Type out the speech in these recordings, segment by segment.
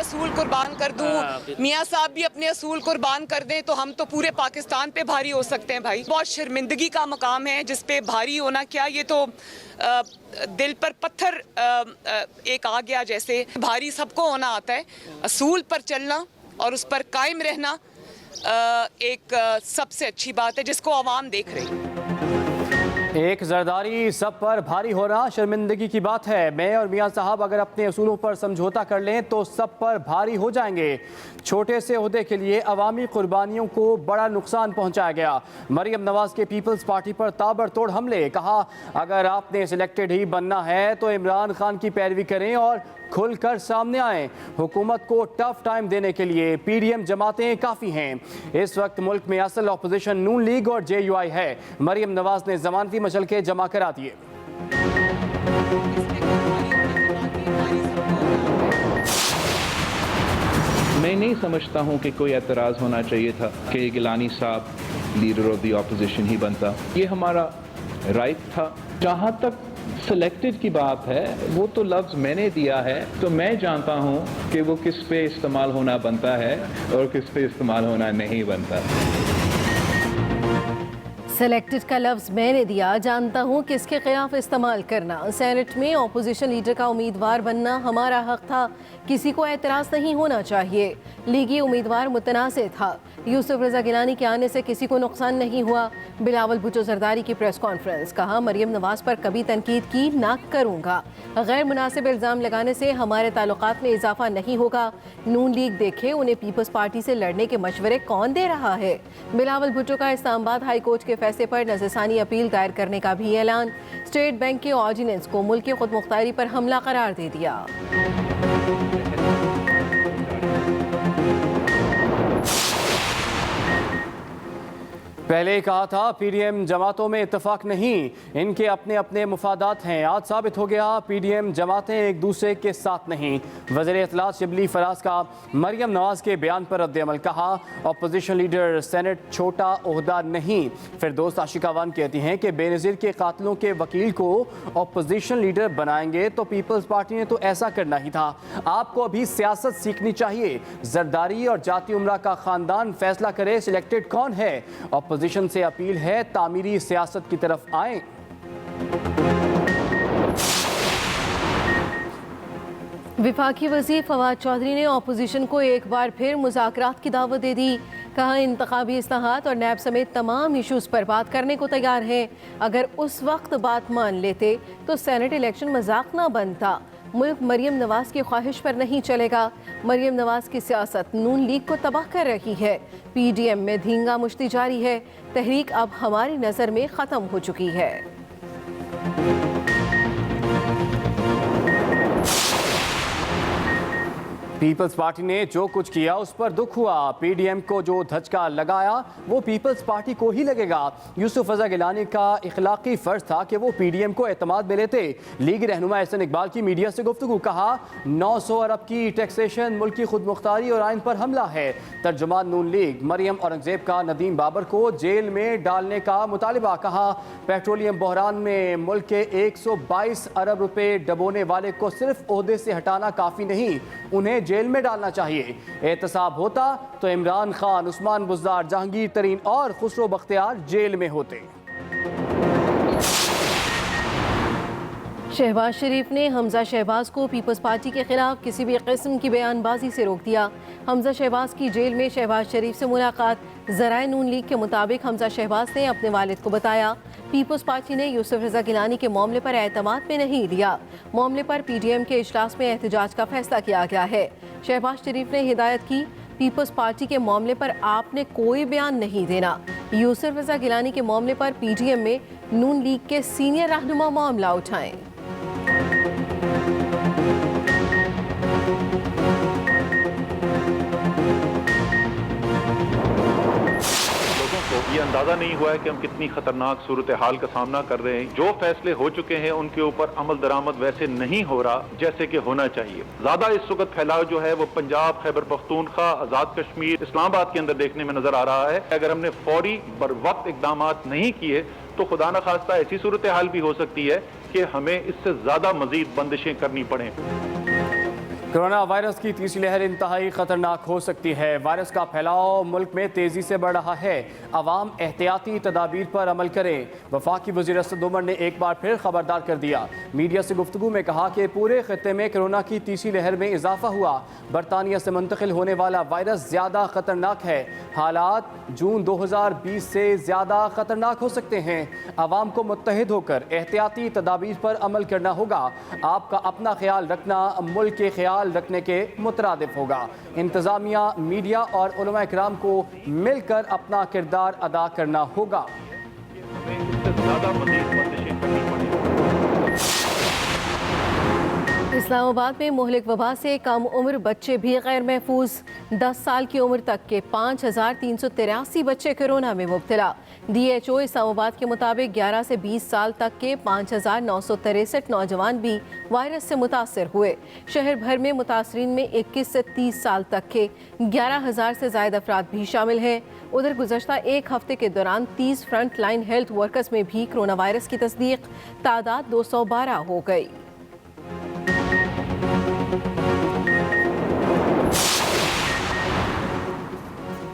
असूल कुर्बान कर दूं, मियाँ साहब भी अपने असूल कुर्बान कर दें, तो हम तो पूरे पाकिस्तान पे भारी हो सकते हैं भाई। बहुत शर्मिंदगी का मकाम है जिस पे भारी होना क्या, ये तो दिल पर पत्थर एक आ गया जैसे। भारी सबको होना आता है, असूल पर चलना और उस पर कायम रहना एक सबसे अच्छी बात है जिसको आवाम देख रही है। एक जरदारी सब पर भारी होना शर्मिंदगी की बात है। मैं और मियाँ साहब अगर अपने असूलों पर समझौता कर लें तो सब पर भारी हो जाएंगे। छोटे से ओहदे के लिए अवामी कुर्बानियों को बड़ा नुकसान पहुँचाया गया। मरियम नवाज के पीपल्स पार्टी पर ताबड़तोड़ हमले। कहा अगर आपने सिलेक्टेड ही बनना है तो इमरान खान की पैरवी करें और खुलकर सामने आएं। हुकूमत को टफ टाइम देने के लिए पीडीएम जमातें काफ़ी हैं। इस वक्त मुल्क में असल अपोजिशन नून लीग और जेयूआई है। मरियम नवाज ने जमानती मशलके जमा करा दिए। मैं नहीं समझता हूं कि कोई एतराज़ होना चाहिए था कि गिलानी साहब लीडर ऑफ द ऑपोजिशन ही बनता। ये हमारा राइट था। जहां तक सिलेक्टेड की बात है, वो तो लफ्ज़ मैंने दिया है, तो मैं जानता हूं कि वो किस पे इस्तेमाल होना बनता है और किस पे इस्तेमाल होना नहीं बनता। सिलेक्टेड का लफ्ज़ मैंने दिया, जानता हूँ किसके खिलाफ इस्तेमाल करना। सेनेट में अपोजिशन लीडर का उम्मीदवार बनना हमारा हक था, किसी को एतराज़ नहीं होना चाहिए। लीगी उम्मीदवार मुतनाज़ था। यूसुफ रज़ा गिलानी के आने से किसी को नुकसान नहीं हुआ। बिलावल भुट्टो जरदारी की प्रेस कॉन्फ्रेंस। कहा मरियम नवाज पर कभी तनकीद की ना करूँगा। गैर मुनासिब इल्ज़ाम लगाने से हमारे ताल्लुकात में इजाफा नहीं होगा। नून लीग देखे उन्हें पीपल्स पार्टी से लड़ने के मशवरे कौन दे रहा है। बिलावल भुट्टो का इस्लामाबाद हाई कोर्ट के फैसले पर नज़रसानी अपील दायर करने का भी ऐलान। स्टेट बैंक के ऑर्डिनेंस को मुल्क की खुदमुख्तारी पर हमला करार दे दिया। पहले कहा था पीडीएम जमातों में इत्तेफाक नहीं, इनके अपने अपने मुफादात हैं। आज साबित हो गया पीडीएम जमातें एक दूसरे के साथ नहीं। वज़ीर इत्तलात शिबली फराज का मरियम नवाज के बयान पर रद्द-ए-अमल। कहा अपोजिशन लीडर सेनेट छोटा ओहदा नहीं। फिर दोस्त आशिका वान कहती हैं कि बेनज़ीर के कातलों के वकील को अपोजिशन लीडर बनाएंगे तो पीपल्स पार्टी ने तो ऐसा करना ही था। आपको अभी सियासत सीखनी चाहिए। जरदारी और जाती उमरा का ख़ानदान फैसला करे सिलेक्टेड कौन है। अपोजिशन से अपील है तामीरी सियासत की तरफ आएं। विफाकी वज़ीर फवाद चौधरी ने अपोजिशन को एक बार फिर मुज़ाकरात की दावत दे दी। कहा इंतखाबी इस्लाहात और नैब समेत तमाम इशूज़ पर बात करने को तैयार हैं। अगर उस वक्त बात मान लेते तो सेनेट इलेक्शन मजाक ना बनता। मुल्क मरियम नवाज की ख्वाहिश पर नहीं चलेगा। मरियम नवाज की सियासत नून लीग को तबाह कर रही है। पीडीएम में धींगा मुश्ती जारी है। तहरीक अब हमारी नज़र में ख़त्म हो चुकी है। पीपल्स पार्टी ने जो कुछ किया उस पर दुख हुआ। पीडीएम को जो धचका लगाया वो पीपल्स पार्टी को ही लगेगा। यूसुफ रज़ा गिलानी का इखलाकी फ़र्ज था कि वो पीडीएम को एतमाद में लेते। लीगी रहनुमा एहसन इकबाल की मीडिया से गुफ्तगू। कहा 900 अरब की टैक्सेशन, मुल्क की खुद मुख्तारी और आइन पर हमला है। तर्जुमान नून लीग मरियम औरंगजेब का नदीम बाबर को जेल में डालने का मुतालिबा। कहा पेट्रोलियम बहरान में मुल्क के 122 अरब रुपए डबोने वाले को सिर्फ ओहदे से हटाना काफ़ी नहीं, उन्हें जेल में डालना चाहिए। एहतसाब होता तो इमरान खान, उस्मान बुज़दार, जहांगीर तरीन और खुसरो बख्तियार जेल में होते। शहबाज शरीफ ने हमजा शहबाज को पीपल्स पार्टी के खिलाफ किसी भी किस्म की बयानबाजी से रोक दिया। हमजा शहबाज की जेल में शहबाज शरीफ से मुलाकात। ज़राए नून लीग के मुताबिक हमजा शहबाज ने अपने वालिद को बताया पीपल्स पार्टी ने यूसुफ रज़ा गिलानी के मामले पर एतमाद में नहीं लिया। मामले पर पीडीएम के इजलास में एहतजाज का फैसला किया गया है। शहबाज शरीफ ने हिदायत की पीपल्स पार्टी के मामले पर आपने कोई बयान नहीं देना। यूसुफ रज़ा गिलानी के मामले पर पीडीएम में नून लीग के सीनियर रहनुमा मामला उठाएं। ये अंदाजा नहीं हुआ है कि हम कितनी खतरनाक सूरत हाल का सामना कर रहे हैं। जो फैसले हो चुके हैं उनके ऊपर अमल दरामद वैसे नहीं हो रहा जैसे कि होना चाहिए। ज्यादा इस वक्त फैलाव जो है वो पंजाब, खैबर पख्तूनख्वा, आजाद कश्मीर, इस्लामाबाद के अंदर देखने में नजर आ रहा है। अगर हमने फौरी बर वक्त इकदाम नहीं किए तो खुदा न खास्ता ऐसी सूरत हाल भी हो सकती है कि हमें इससे ज्यादा मजीद बंदिशें करनी पड़े। कोरोना वायरस की तीसरी लहर इंतहाई खतरनाक हो सकती है। वायरस का फैलाव मुल्क में तेजी से बढ़ रहा है। अवाम एहतियाती तदाबीर पर अमल करें। वफाकी वज़ीर असद उमर ने एक बार फिर खबरदार कर दिया। मीडिया से गुफ्तगू में कहा कि पूरे खत्ते में कोरोना की तीसरी लहर में इजाफा हुआ। बरतानिया से मुंतकिल होने वाला वायरस ज़्यादा खतरनाक है। हालात जून 2020 से ज़्यादा खतरनाक हो सकते हैं। अवाम को मुत्तहिद होकर एहतियाती तदाबीर पर अमल करना होगा। आपका अपना ख्याल रखना मुल्क के ख्याल रखने के मुतरादिफ होगा। इंतजामिया, मीडिया और उलमा इकराम को मिलकर अपना किरदार अदा करना होगा। इस्लामाबाद में मुहलिक वबा से कम उम्र बच्चे भी गैर महफूज। 10 साल की उम्र तक के 5383 बच्चे कोरोना में मुब्तला। DHO इस्लामाबाद के मुताबिक 11 से 20 साल तक के 5963 नौजवान भी वायरस से मुतासर हुए। शहर भर में मुतासरीन में 21 से 30 साल तक के 11,000 से ज़ायद अफराद भी शामिल हैं। उधर गुज़श्ता एक हफ्ते के दौरान 30 फ्रंट लाइन हेल्थ वर्कर्स में भी कोरोना वायरस की तस्दीक। तादाद 212 हो गई।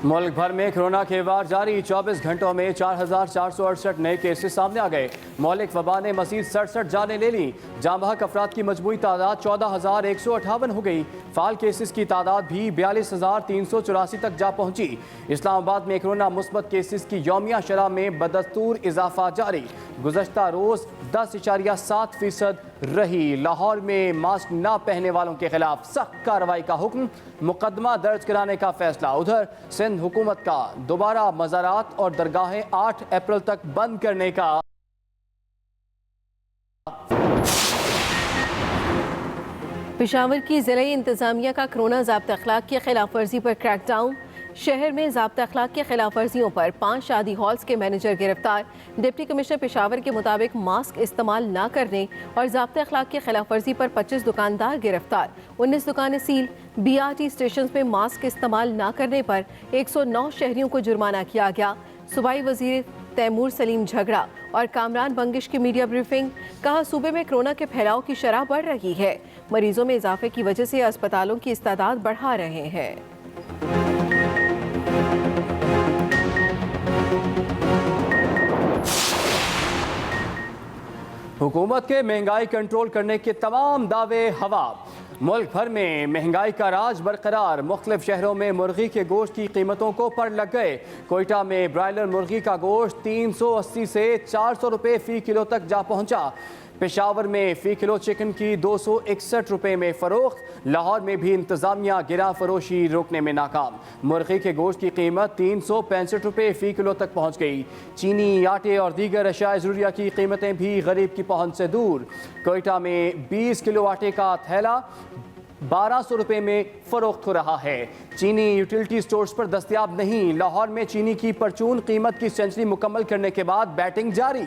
मुल्क भर में कोरोना के वार जारी। 24 घंटों में 4,468 नए केसेस सामने आ गए। मौलिक वबा ने मजीद 67 जानें ले ली। जाँबहक अफराद की मजमूई तादाद 14,158 हो गई। फाल केसेस की तादाद भी 42,384 तक जा पहुंची। इस्लामाबाद में कोरोना मुस्बत केसेस की यौमिया शरह में बदस्तूर इजाफा जारी। गुज़श्ता रोज़ 10.7% रही। लाहौर में मास्क न पहनने वालों के खिलाफ सख्त कार्रवाई का हुक्म। मुकदमा दर्ज कराने का फैसला। उधर सिंध हुकूमत का दोबारा मज़ारात और दरगाहें 8 अप्रैल तक बंद करने का। पेशावर की ज़िले इंतज़ामिया का कोरोना ज़ाब्ता अखलाक की खिलाफ वर्जी पर क्रैकडाउन। शहर में ज़ाब्ता अखलाक की खिलाफ वर्जियों पर 5 शादी हॉल्स के मैनेजर गिरफ्तार। डिप्टी कमिश्नर पेशावर के मुताबिक मास्क इस्तेमाल न करने और ज़ाब्ता अखलाक की खिलाफ वर्जी पर 25 दुकानदार गिरफ्तार। 19 दुकानें सील। BRT स्टेशन में मास्क इस्तेमाल न करने पर 109 शहरियों को जुर्माना किया गया। सूबाई वजीर तैमूर सलीम झगड़ा और कामरान बंगिश की मीडिया ब्रीफिंग। कहा, सूबे में कोरोना के फैलाव की शरह बढ़ रही है। मरीजों में इजाफे की वजह से अस्पतालों की इस्तादाद बढ़ा रहे हैं। हुकूमत के महंगाई कंट्रोल करने के तमाम दावे हवा। मुल्क भर में महंगाई का राज बरकरार। मुख्तलिफ शहरों में मुर्गी के गोश्त की कीमतों को पर लग गए। कोयटा में ब्रायलर मुर्गी का गोश्त 380 से 400 रुपये फ़ी किलो तक जा पहुंचा। पेशावर में फ़ी किलो चिकन की 261 रुपये में फ़रोख्त। लाहौर में भी इंतज़ामिया गिरा फरोशी रोकने में नाकाम। मुर्गी के गोश्त की कीमत 365 रुपये फ़ी किलो तक पहुँच गई। चीनी, आटे और दीगर अशिया ज़रूरिया की कीमतें भी गरीब की पहुँच से दूर। कोयटा में 20 किलो आटे का थैला 1200 रुपये में फ़रोख्त हो रहा है। चीनी यूटिलिटी स्टोर्स पर दस्तयाब नहीं। लाहौर में चीनी की परचून कीमत की सेंचुरी मुकम्मल करने के बाद बैटिंग जारी।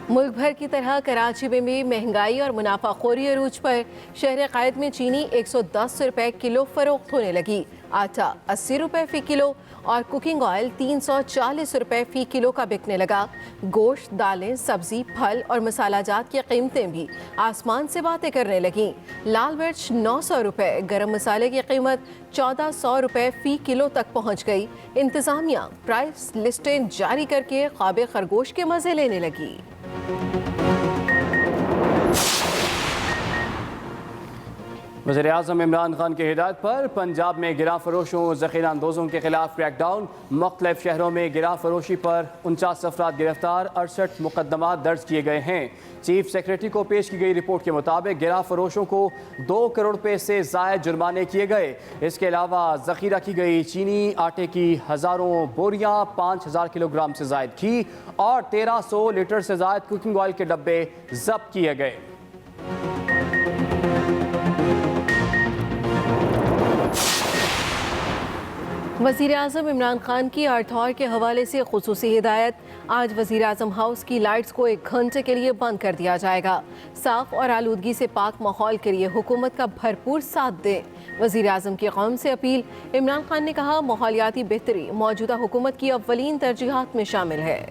मुल्क भर की तरह कराची में भी महंगाई और मुनाफाखोरी अरूज पर। शहर कायद में चीनी 110 रुपये किलो फरोख्त होने लगी। आटा 80 रुपये फ़ी किलो और कुकिंग ऑयल 340 रुपये फ़ी किलो का बिकने लगा। गोश्त, दालें, सब्जी, फल और मसालाजात की कीमतें भी आसमान से बातें करने लगीं। लाल मिर्च 900 रुपये, गरम मसाले की कीमत 1400 रुपये फ़ी किलो तक पहुँच गई। इंतज़ामिया प्राइस लिस्टें जारी करके ख्वाब खरगोश के मज़े लेने लगी। वज़ीर-ए-आज़म इमरान खान की हिदायत पर पंजाब में गिरा फरोशों, ज़ख़ीरा अंदोज़ों के खिलाफ क्रैकडाउन। मुख्तलिफ शहरों में गिरा फरोशी पर 49 अफराद गिरफ्तार। 68 मुकदमा दर्ज किए गए हैं। चीफ सेक्रेटरी को पेश की गई रिपोर्ट के मुताबिक गिरा फरोशों को 2 करोड़ रुपये से ज़ायद जुर्माने किए गए। इसके अलावा ज़ख़ीरा की गई चीनी, आटे की हज़ारों बोरियाँ, 5000 किलोग्राम से ज़ायद घी और 1300 लीटर से ज़ायद कुकिंग ऑयल के डब्बे ज़ब्त किए गए। वज़ीर-ए-आज़म इमरान खान की आर्थौर के हवाले से खुसूसी हिदायत। आज वज़ीर-ए-आज़म हाउस की लाइट्स को 1 घंटे के लिए बंद कर दिया जाएगा। साफ और आलूदगी से पाक माहौल के लिए हुकूमत का भरपूर साथ दें। वज़ीर-ए-आज़म की कौम से अपील। इमरान खान ने कहा, माहौलियाती बेहतरी मौजूदा हुकूमत की अव्वलीन तरजीहात में शामिल है।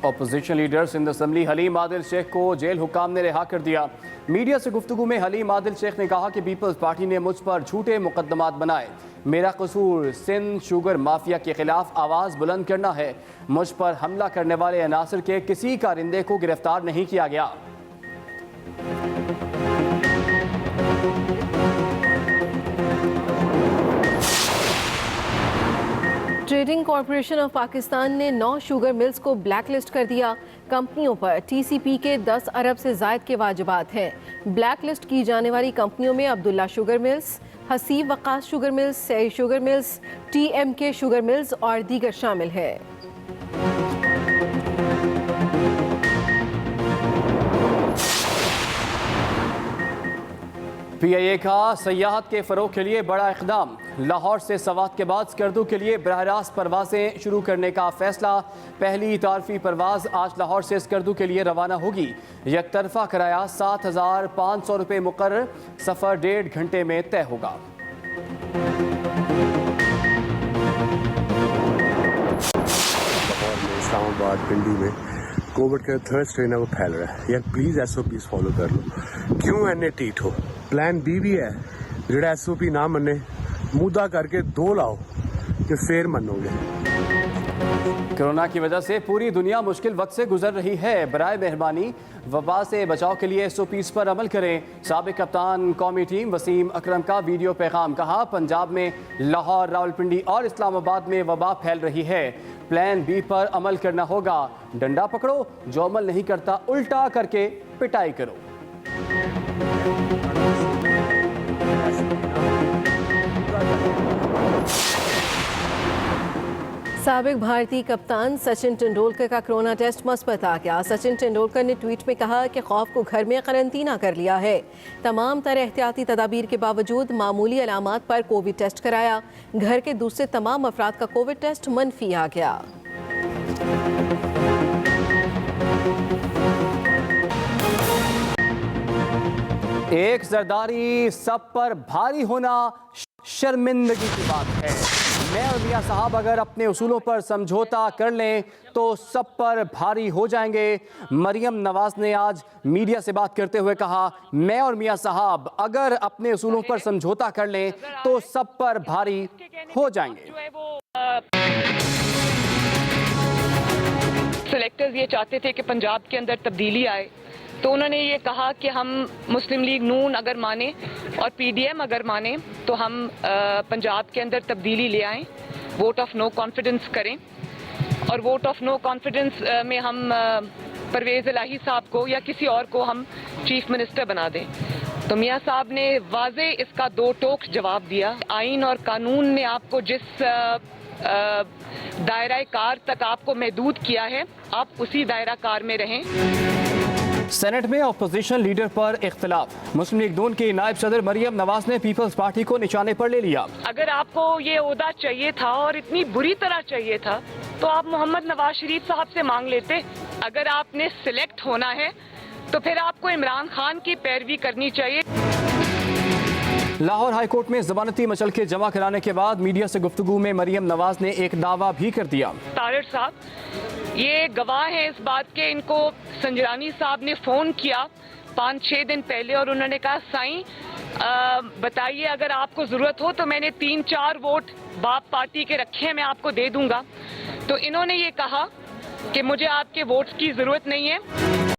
Opposition leader Sindh assembly Haleem Adil Sheikh को जेल हुकाम ने रिहा कर दिया। मीडिया से गुफ्तगू में हलीम आदिल शेख ने कहा कि पीपल्स पार्टी ने मुझ पर झूठे मुकदमात बनाए। मेरा कसूर सिंध शुगर माफिया के खिलाफ आवाज़ बुलंद करना है। मुझ पर हमला करने वाले अनासर के किसी कारिंदे को गिरफ्तार नहीं किया गया। ट्रेडिंग कॉरपोरेशन ऑफ पाकिस्तान ने 9 शुगर मिल्स को ब्लैक लिस्ट कर दिया। कंपनियों पर TCP के 10 अरब से जायद के वाजिबात हैं। ब्लैक लिस्ट की जाने वाली कंपनियों में Abdullah sugar mills, Haseeb Waqas sugar mills, Sai sugar mills, TMK sugar mills और दीगर शामिल है। PIA का सयाहत के फ़रोग के लिए बड़ा इक़दाम। लाहौर से सवात के बाद स्कर्दू के लिए बरह रास्त परवाज़ें शुरू करने का फ़ैसला। पहली तारफ़ी परवाज़ आज लाहौर से स्कर्दू के लिए रवाना होगी। एक तरफ़ा किराया 7,500 रुपये मुकर्रर। सफ़र 1.5 घंटे में तय होगा। इस्लामाबाद पिंडी में कोविड का थर्ड स्ट्रेन है वो फैल रहा है। यार प्लीज़ SOPs फॉलो कर लो। क्यों एने टीट हो? प्लान B भी है, जेड़ा SOP ना मने मुद्दा करके 2 लाओ कि फिर मनोगे। कोरोना की वजह से पूरी दुनिया मुश्किल वक्त से गुजर रही है। बराए मेहरबानी वबा से बचाव के लिए SOPs पर अमल करें। साबिक कप्तान कौमी टीम वसीम अकरम का वीडियो पैगाम। कहा, पंजाब में लाहौर, रावलपिंडी और इस्लामाबाद में वबा फैल रही है। प्लान B पर अमल करना होगा। डंडा पकड़ो, जो अमल नहीं करता उल्टा करके पिटाई करो। साबिक भारतीय कप्तान सचिन तेंदुलकर का कोरोना टेस्ट मुस्बत आ गया। सचिन तेंदुलकर ने ट्वीट में कहा कि खौफ को घर में करंतना कर लिया है। तमाम तरह एहतियाती तदाबीर के बावजूद मामूली अलामात पर कोविड टेस्ट कराया। घर के दूसरे तमाम अफराद का कोविड टेस्ट मनफी आ गया। एक जरदारी सब पर भारी होना शर्मिंदगी की बात है। मैं और मियां साहब अगर अपने उसूलों पर समझौता कर लें तो सब पर भारी हो जाएंगे। मरियम नवाज ने आज मीडिया से बात करते हुए कहा, मैं और मियां साहब अगर अपने उसूलों पर समझौता कर लें तो सब पर भारी हो जाएंगे। सिलेक्टर्स ये चाहते थे कि पंजाब के अंदर तब्दीली आए, तो उन्होंने ये कहा कि हम मुस्लिम लीग नून अगर माने और PDM अगर माने तो हम पंजाब के अंदर तब्दीली ले आएं, वोट ऑफ नो कॉन्फिडेंस करें और वोट ऑफ नो कॉन्फिडेंस में हम परवेज़ इलाही साहब को या किसी और को हम चीफ मिनिस्टर बना दें। तो मियां साहब ने वाजे इसका 2 टोक जवाब दिया। आइन और कानून ने आपको जिस दायरा कार तक आपको महदूद किया है, आप उसी दायरा कार में रहें। सेनेट में अपोजिशन लीडर पर इख्तिलाफ। मुस्लिम लीग नून की नायब सदर मरियम नवाज ने पीपल्स पार्टी को निशाने पर ले लिया। अगर आपको ये ओहदा चाहिए था और इतनी बुरी तरह चाहिए था तो आप मोहम्मद नवाज शरीफ साहब से मांग लेते। अगर आपने सिलेक्ट होना है तो फिर आपको इमरान खान की पैरवी करनी चाहिए। लाहौर हाईकोर्ट में जमानती मचलके जमा कराने के बाद मीडिया से गुफ्तगू में मरियम नवाज ने एक दावा भी कर दिया। तारड़ साहब ये गवाह है इस बात के, इनको संजरानी साहब ने फ़ोन किया 5-6 दिन पहले और उन्होंने कहा, साईं बताइए अगर आपको ज़रूरत हो तो मैंने 3-4 वोट बाप पार्टी के रखे हैं, मैं आपको दे दूंगा। तो इन्होंने ये कहा कि मुझे आपके वोट्स की ज़रूरत नहीं है।